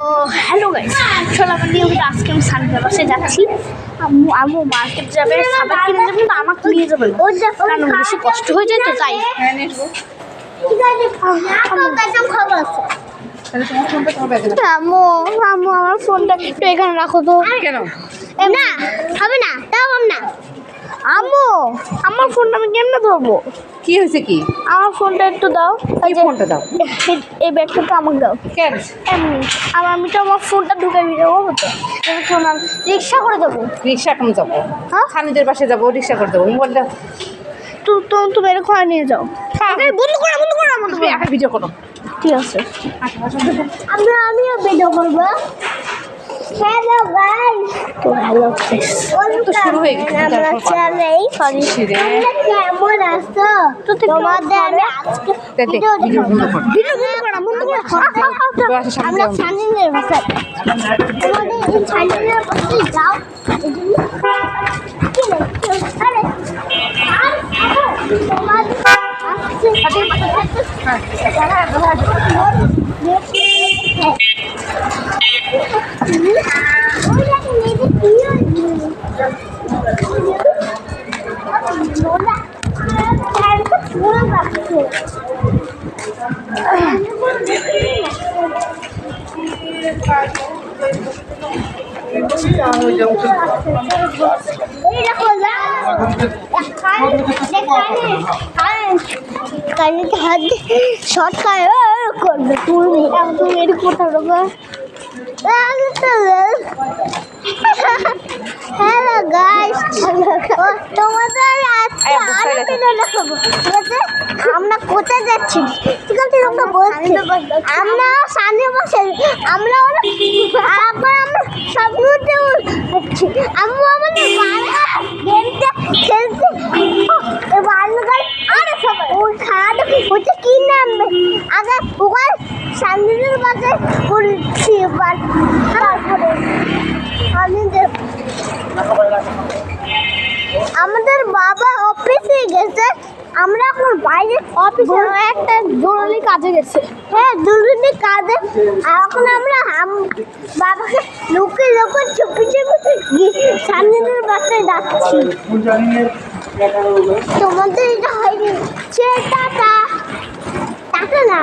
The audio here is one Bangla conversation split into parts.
ও হ্যালো গাইস, চলো আমার নিয়মিত আজকে আমি সানডে বাসে যাচ্ছি। আম্মু মার্কেট যাবে, খাবার কিনে যাবে, কিন্তু আমাকে নিয়ে যাবে না, কারণ বেশি কষ্ট হয়ে যায় তো তাই। আম্মু আমার ফোনটা একটু এখানে রাখো তো। কেন? না হবে না, তাও না। আম্মু আমার ফোনটা আমি কেমনে ধরবো? কি হয়েছে? কি আমার ফোনটা একটু দাও। এই ফোনটা দাও। এই ব্যাগটা আমাকে দাও। কেন? এমনি আর আমি তো আমার ফোনটা ঢুকাই দেবো তো, ফোন রিক্সা করে দেবো। রিক্সা কেন যাবো? হ্যাঁ স্বামীদের বাসে যাবো, রিক্সা করে দেবো। মোবাইলটা তুমি এর ঘরে নিয়ে যাও। বন্ধু করে আমার তুমি একা ভিডিও করো। ঠিক আছে, আমিও ভিডিও করবো। হ্যালো গাইস, তো ভালো আছিস? তো শুরু হয়ে গেছে। আমরা চালাই সরি কেমন আছো? তোমাদের আমি আজকে ভিডিও বন্ধ করো। আমরা সানিনের বাসায়, তোমাদের এই সানিনের বাসায় যাও। কি রে আরে আর তোমাদের শর্ট করবে তুমি এর কোথাও হ্যালো গাইস, তোমাদের আজকে আরো ভিডিও দেখাবো। ঠিক আছে, আমরা কোথায় যাচ্ছি? ঠিক আছে, তোমরা বলছি আমরা সামনে বসে আমরা স্বপ্নতে উঠছি। আম্মু আমাদের গেমটা খেলতে আরে সবাই ওই খাওয়া ওটা কি নামবে আগে ওখানে সামনের বাজে করছি। তারপরে আমাদের বাবা অফিসে গেছে, আমরা এখন বাইরে অফিসে একটা জরুরি কাজে গেছে। হ্যাঁ জরুরি কাজে, আর এখন আমরা বাবাকে লুকে চুপি সামনের বাসায় যাচ্ছি। তোমাদের এটা হয়নি টাটা টাটা না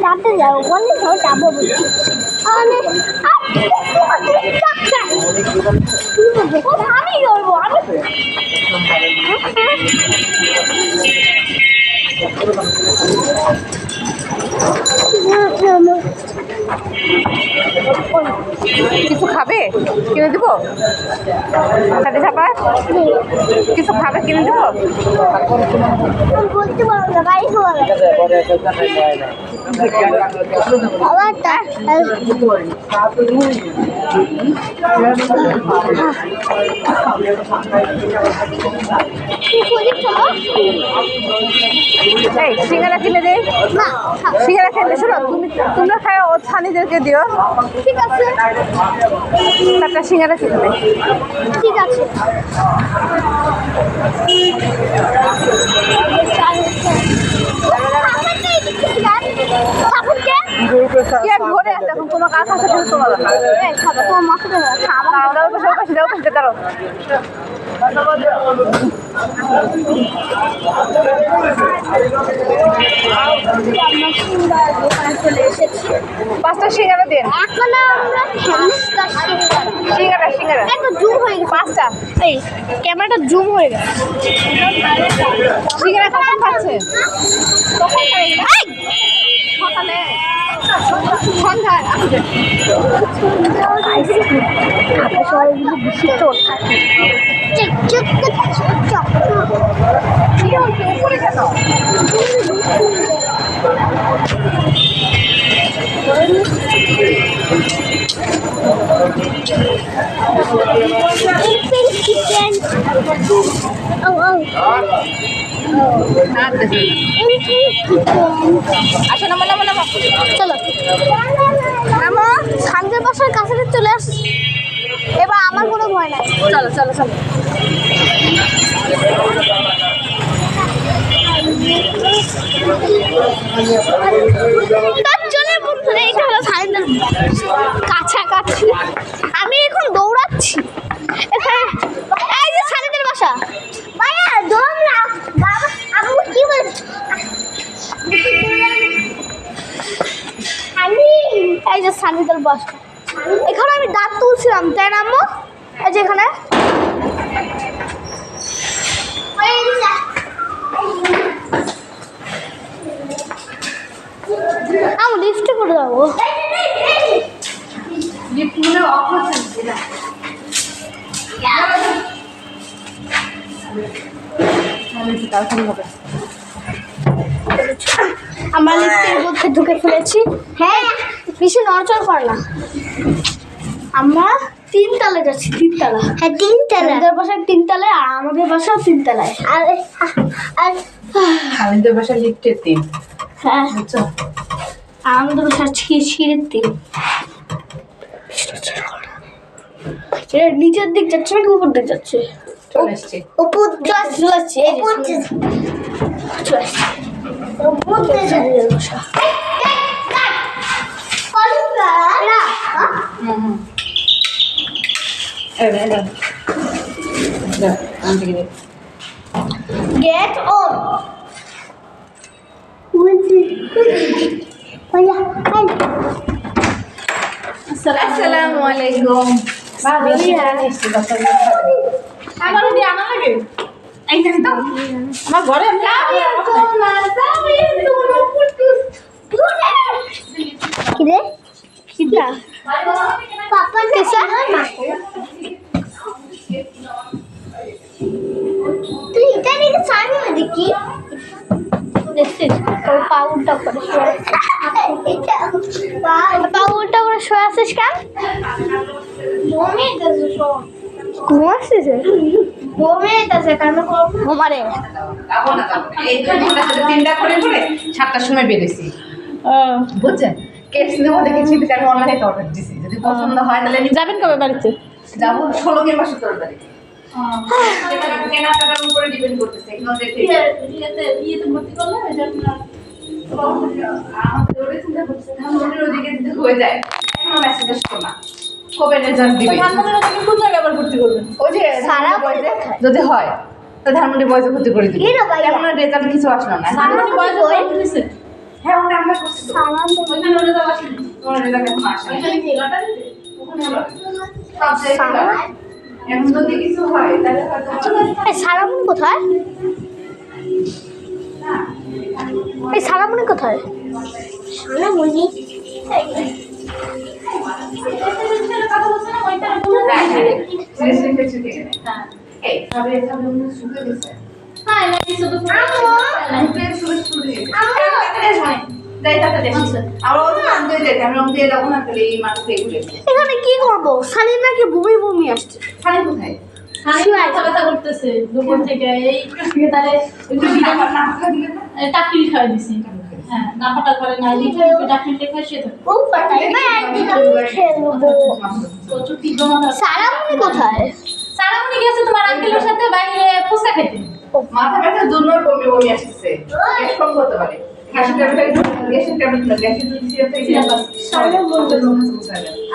টাটা যাও ওখানে সব যাবো বলছি। আমি করবো কিছু খাবে? কিনে দেবো? সাথে খাবার কিছু খাবে? কিনে দেবো? বলতে পারবো না, গাড়ি খাওয়াবে এই সিঙ্গারা কিনে দে না। সিঙ্গারা খেতে শোনো, তোমরা খায় ও ছানিদেরকে দিও। ঠিক আছে একটা সিঙ্গারা কিনে দে। ঠিক আছে কি আর ঘরে আছে এখন, তোমার কার কাছে তোমার খাবার তোমার মাথা দাঁড়ো। চলে এসেছি। 5টা সিঙ্গারা দেন। এখন আমরা সিঙ্গারা একটু জুম হয়ে গেছে। 5টা। এই ক্যামেরাটা জুম হয়ে গেছে। সিঙ্গারা কখন খাচ্ছে? সকালে সন্ধ্যায়। উপরে কেন? চিকেন আসো নামো। চলো আমরা সামনের বাসার কাছে চলে আসছি, এবার আমার কোনো ভয় নাই। চলো। চলে বন্ধুরা, এটা হলো সাইন কাছাকাছি। আমি এখন দৌড়াচ্ছি এখানে। এই যে সানিদের বাসা। ভাইয়া দৌড় না বাবা, আম্মু কি বলছে? এই যে সানিদের বাসা। এখানে আমি দাঁত তুলছিলাম, তাই না আম্মু? এই যে এখানে আমি লিফটে করে যাবো। লিফট মনে অফ হচ্ছে না। আমরা লিফটের মধ্যে ঢুকে ফেলেছি। হ্যাঁ, বেশি নড়চড় করে না। আমরা 3 তলায় যাচ্ছি, 3 তলা। হ্যাঁ 3 তলা। আমাদের বাসা 3 তলায় আর আমাদের বাসাও 3 তলায়। আর আমাদের বাসা লিফটের 3। হ্যাঁ, বুঝছো? আর আমাদের বাসা সিঁড়ির 3। এটা নিচের দিক যাচ্ছে নাকি উপর দিক যাচ্ছে? চলে এসছি। উপর চলে আসছে। উপর চলে আসছে। উপর দিকে বাসা। Get on. আসসালামু আলাইকুম। আমার দিয়ে আনা লাগে। এইখানে তো আমার ঘরে কি রে? কিটা? পাপা কেসা? তুই এটা নিয়ে সামনে দেখি। দেখছিস? তোর পা উল্টা করে শুয়ে আছিস। পা উল্টা করে শুয়ে আছিস কেন? ঘুমাচ্ছিস? ঘুমিয়েছে কেন? ঘুমারে। চিন্তা করে করে 7টার সময় বেরিয়েছি। বুঝছেন? কেস নেবো দেখেছি, আমি অনলাইনে অর্ডার দিয়েছি। যদি পছন্দ হয় তাহলে যাবেন কবে বাড়িতে? যাবো 16 মাসে তোর বাড়ি। কেনাকাটার উপরে ডিপেন্ড করতেছে। বিয়েতে ভর্তি করলে আমাদের ওরে চিন্তা করতেছে, ধানমন্ডির ওদিকে যদি হয়ে যায়, এখনো মেসেজ আসতো না। কবে রেজাল্ট দিবে? ধানমন্ডির ওখানে কোন জায়গায় আবার ভর্তি করবেন? ওই যে ধানমন্ডি বয়েজে যদি হয়, তো ধানমন্ডি বয়েজে ভর্তি করে দিবে। এখনো রেজাল্ট কিছু আসলো না। ধানমন্ডি বয়স দিছে? হ্যাঁ, ওটা আমরা করছি তো। ওইখানে ওরে যাওয়া আসেনি। ওর রেজাল্ট এখন আসে না। ওইখানে কি লটারি? ওখানে হলো। সব জায়গায় এখন যদি কিছু হয় তাহলে হয়তো এই সারামণি কোথায়? এই সারামণি কোথায়? সারামণি কথা বলছে না ওইটা এই তবে তবে শুকে গেছে। হ্যাঁ না কিছু তো মুখে শুকে গেছে। যাই তাতে দেখছি আমরা ওদের আনতে যেতে আমরা ওদের যখন আসলে এই মাঠে এগুলো এখানে কি করবো? সানি নাকি বমি বমি আসছে। খালি কোথায় মাথা ব্যথা করতেছে দুপুর থেকে এই তাহলে না দিলে না টাকি খাওয়াই দিছি। হ্যাঁ নাপাটা করে না লিখে টাকি খাই সে থাকে ও পাটাই না একদিন খেলবো। প্রচুর তীব্র মাথা। সারামণি কোথায়? সারামণি গেছে তোমার আঙ্কেলের সাথে বাইরে ফুচকা খেতে। মাথা ব্যথা দুনোর বমি বমি আসছে গ্যাস কম হতে পারে গ্যাসের ট্যাবলেট না গ্যাসের সিরাপ থেকে সারা বলতে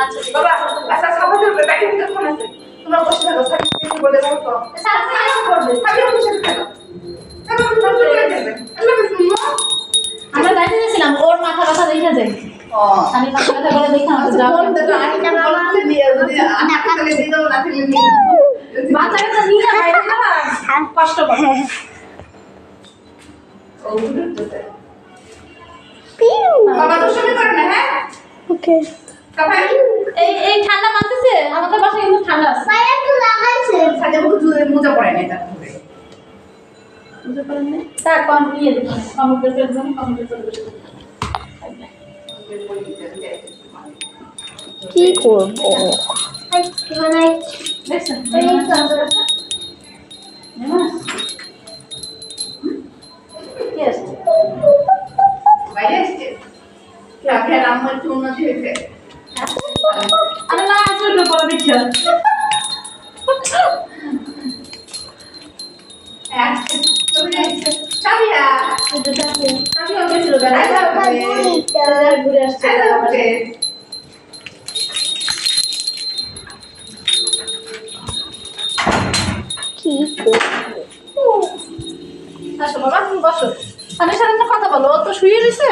আচ্ছা বাবা আচ্ছা সাবানের ব্যাটারি ভিতর কোন আছে তোমরা বসে থাকো সাথে বলে দাও তো সারামণি এসে করবে। সাথে বসে থাকো আমরা বাইরে গেছিলাম ওর মাথা ব্যথা দেখা যায়। ও আমি মাথা ব্যথা করে দেখে আমাকে যাও মাথা ব্যথা নিয়ে বাইরে না কষ্ট করে। বাবা তো শুনে করে না হ্যাঁ ওকে সবাই এই ঠান্ডা মানতেছে আমাদের বাসায় কিন্তু ঠান্ডা আছে। ভাই একটু লাগাইছে। সাথে মোজা পড়ে না এটা বুঝতে পারেন না তা কম নিয়ে দেখুন কম্পিউটার জন্য কম্পিউটার কি করবো? মানে দেখছেন কি আছে বাইরে আসছে রাখের আমার একটু উন্নতি হয়েছে আরে না চলবে পরে দেখি সাবিয়া আমি গেছিল ঘুরে আসছে আসো বাবা, তুমি বসো। সামনের সাথে কথা বলো। ও তো শুয়ে রয়েছে।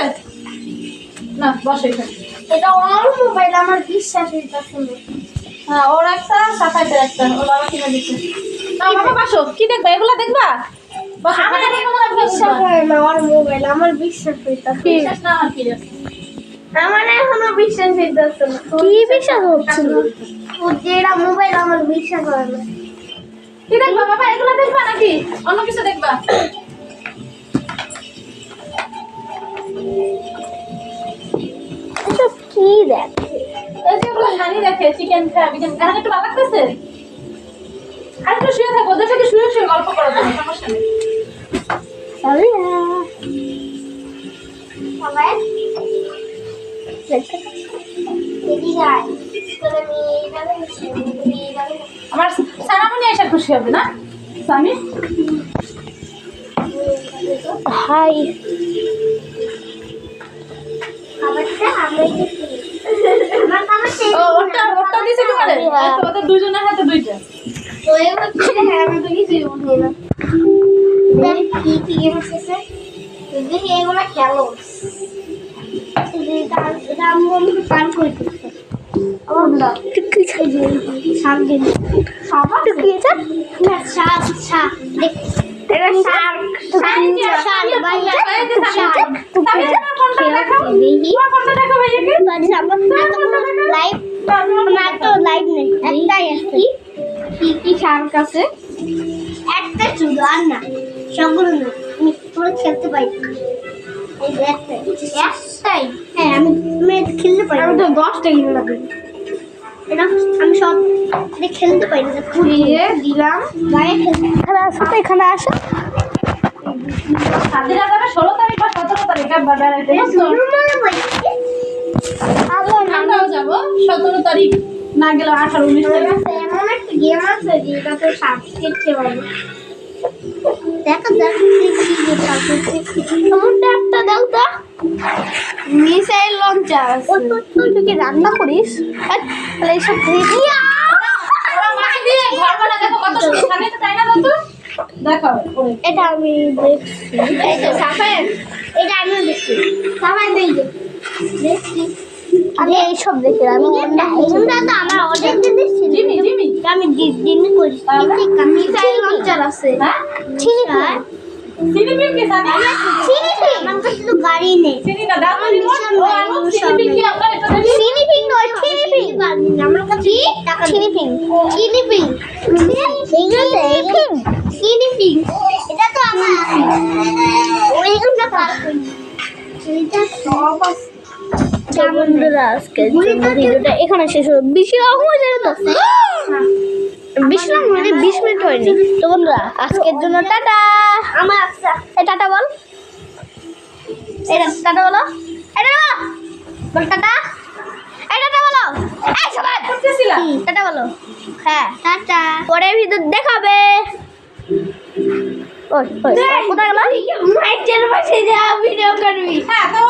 না, বসো এখানে। এটা আমার মোবাইল, আমার বিশ্বাস হইতাছে না। হ্যাঁ, ওর একটা, সাফাইতের একটা। ওর বাবা কিনে দিচ্ছে। না বাবা, বসো। কি দেখবা? এগুলা দেখবা? বসো। আমার খাতা দেখবা না, বিশ্বাস হয় না, আমার মোবাইল, আমার বিশ্বাস হইতাছে না। বিশ্বাস না আমার কি আছে? আমার এখনো বিশ্বাস হইতাছে না। কি বিশ্বাস হচ্ছে না? ও যেটা মোবাইল, আমার বিশ্বাস হয় না। কি দেখবা বাবা? এগুলা দেখবা নাকি অন্য কিছু দেখবা? এসব কি দেখে? এই যে ওগুলো নানি দেখে, চিকেন খায়, বিকেন খায়। এখন একটু ভালো লাগতেছে? আর একটু শুয়ে থাকো। ওদের সাথে শুয়ে শুয়ে গল্প করো তুমি, সমস্যা নেই। সবাই সবাই এদিকে আয়। তোরা মেয়ে আমার সারামনি এসে খুশি হবে না স্বামী? হাই খাবারটা আমরা আমার খাবার ও ওটা দিছে তোমারে? তো ওদের দুইজনের হাতে দুইটা। তো এগুলো খেলে হ্যাঁ আমি তো কিছুই বুঝি না। দেখ কি কি গেম আছে দেখি এগুলো খেলো পান করতেছে কি খাইছে শাক দিন সবার কি এটা না শাক শাক দেখ এটা শাক শাক বাইরে শাক তুমি তোমার ফোনটা দেখাও। তোমার ফোনটা দেখাও ভাইয়াকে। লাইভ আমার তো লাইভ নেই একটাই আছে কি শাক আছে একটা শুধু আর না সবগুলো না আমি পুরো খেলতে পারি এই যে একটাই হ্যাঁ আমি খেলতে পারি আমি তো 10টা কিনে লাগবে এটা আমি সব খেলতে পারি না পুড়িয়ে দিলাম গায়ে খেলা আসো তো এখানে আসো সাথীরা যাবে 16 তারিখ বা 17 তারিখ একবার বেড়াইতে, বুঝছো? আমরাও যাবো 17 তারিখ, না গেলে 18-19 তারিখ। এমন একটা গেম আছে যেটাতে সাবস্ক্রাইব পাবো দেখা যাক তোমারটা একটা দাও তো মিসাইল লঞ্চার তুই কি রান্না করিস তাহলে এইসব ওরা মাটি দিয়ে ঘর বানায়, দেখো কত সুন্দর। সামনে তাই না দাদু? দেখো ওরে। এটা আমি দেখছি এই যে সাফাই এটা আমিও দেখছি সাফাই দেখছি আমি এইসব দেখি আমি এগুলো তো আমার অর্ডার দিয়ে দিচ্ছি জিমি আমি ডিমি করি মিসাইল লঞ্চার আছে হ্যাঁ, ঠিক আছে সিনিপিং কি জানি? আমার কাছে তো গাড়ি নেই চিনি না, দাও রিমোট। ও আনো সিনিপিং কি আমরা এটা দেখি? চিনিপিং নয় চিনিপিং আমার কাছে টাকা চিনিপিং চিনিপিং এটা তো আমার আছে ওইগুলো পার করি এটা সব আছে বন্ধুরা আজকে ভিডিওটা এখানে শেষ হলো বেশি লং হয়ে যাবে তো বেশি লং মানে 20 মিনিট হয়নি তো বন্ধুরা আজকের জন্য টাটা আমার টাটা বল এটা টাটা বলো এটা বল টাটা এটা টাটা বলো এই সবাই করতেছিলা? টাটা বলো হ্যাঁ টাটা পরে ভিডিও দেখাবে ওই কোথায় গেল মাইকের পাশে যা ভিডিও করবি হ্যাঁ, তো